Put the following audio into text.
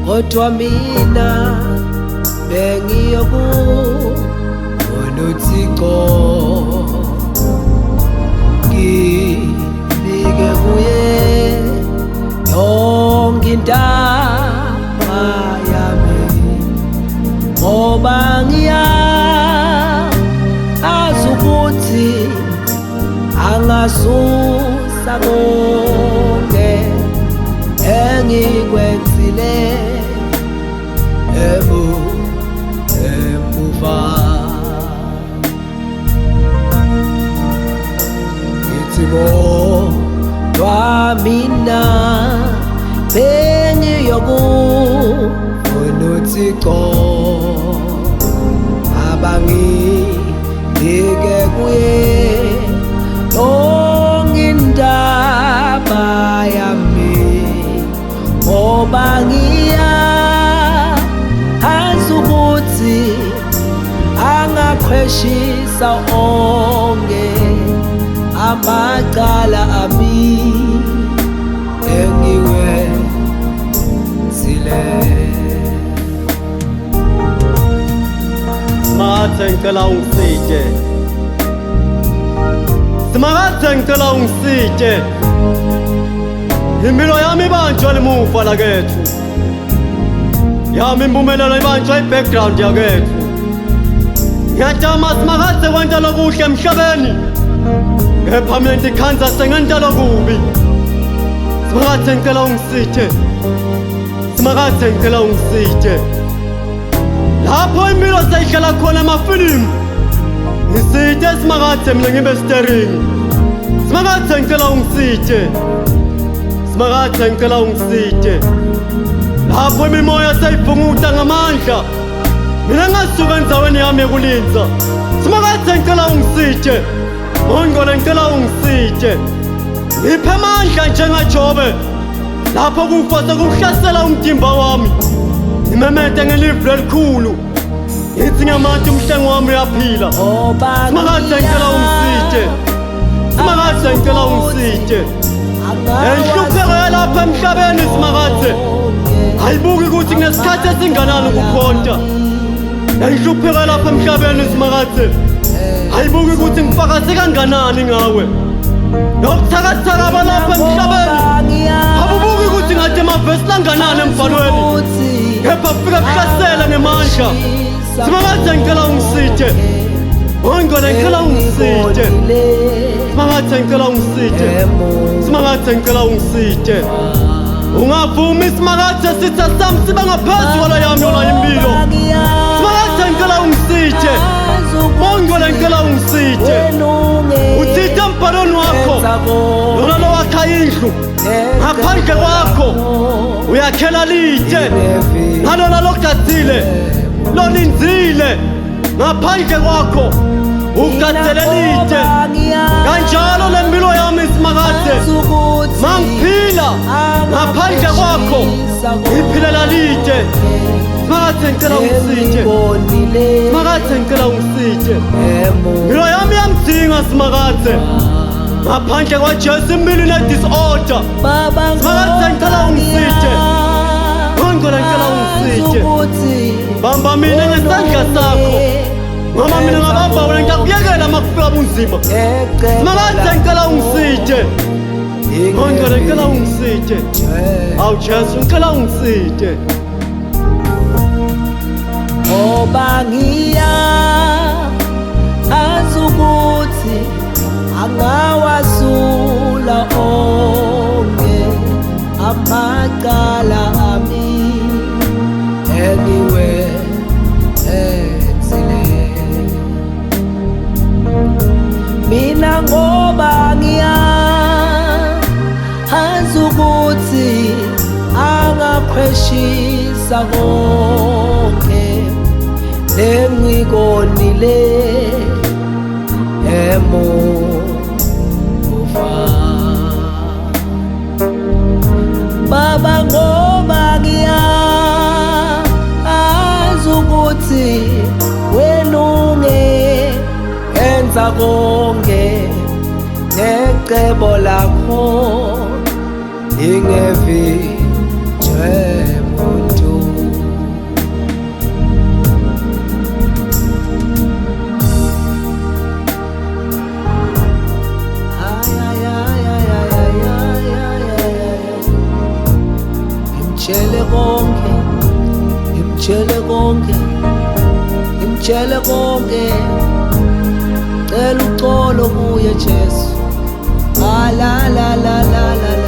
Kodwa mina bengiyokubona uThixo, ngibike kuye yonke indaba yami, ngoba ngiyazi ukuthi angasusa konke engikwenzile emuva. Ngithi kodwa mina bengiyokubona uThixo, abangibike kuye yonke indaba yami, ngoba ngiyazi ukuthi angaqhweshisa onke amacala ami engiwenzile. Smakathe ngicela ungisitshe, Smakathe ngicela ungisitshe, impilo yami ibanjwa limufa lakethu, yami impumelelo ibanjwa i-background yakethu. Ngiyajama Smakathe kwenta lokuhle emhlabeni, kepha mina ndikhanza sengenta lokubi. Smakathe ngicela ungisitshe, Smakathe ngicela ungisitshe, lapho impilo seyihlala khona amafilimu, ngisitshe Smakathe mina ngibe steering. Smakathe ngicela ungisitshe, Smakathe ngicela ungisitshe, lapho imimoya seyivunguta ngamandla, mina ngasuka endzaweni yami yokulinza. Smakathe ngicela ungisitshe, Ngongcwele ngicela ungisitshe, ngiphe amandla njengaJobe, lapho kufa sekuhlasela umtimba wami, ngimemete ngelivulu elikhulu, ngithi ngamanje umhlengi wami uyaphila. Smakathe ngicela ungisitshe, Smakathe ngicela ungisitshe, enhlupheko yalapha emhlabeni Smakathe ayibuki ukuthi kunesikhathi esinganani ukukhonta. Enhlupheko yalapha emhlabeni Smakathe ayibuki ukuthi ngifakaze kanganani ngawe. Nobuthakathaka balapha emhlabeni abubuki ukuthi ngathi amavesi langanani emfanweni, kepha fika kuhlasela ngemandla. Smakathe ngicela ungisitshe, Ngongcwele ngicela ungisitshe, Smakathe ngicela ungisitshe, Smakathe ngicela ungisitshe. Ungavumi Smakathe sitha sami sibe ngaphezu kwala yami yona impilo. Smakathe ngicela ungisitshe, Ngongcwele ngicela ungisitshe. Uthitha embhalweni wakho lona lowakha indlu, ngaphandle kwakho uyakhela litshe, nalona logadzile lolinzile, ngaphandle kwakho ugadele litshe. Kanjalo lempilo yami Smakathe, mangiphila ngaphandle kwakho ngiphilela litshe. Smakathe ngicela ungisitshe, Smakathe ngicela ungisitshe, impilo yami yamdinga Smakathe, ngaphandle kwaJesu impilo ine-disorder. Smakathe ngicela ungisitshe, Ngongcwele ngicela ungisitshe, bamba mina ngesandla sakho, ngoba mina ngabamba wena ngiyakuyekela makufika bunzima. Smakathe ngicela ungisitshe, Ngongcwele ngicela ungisitshe, awu Jesu ngicela ungisitshe. Ngoba ngiyazi ukuthi angawasula onke amacala ami engiwenzile. Mina ngoba ngiyazi ukuthi angaqhweshisa konke engikonile emuva. ngifisa konke ngecebo lakho ingevitshwe muntu. Ngimtshele konke, ngimtshele konke, ngimtshele konke, cela uxolo kuye Jesu. La la la la la la.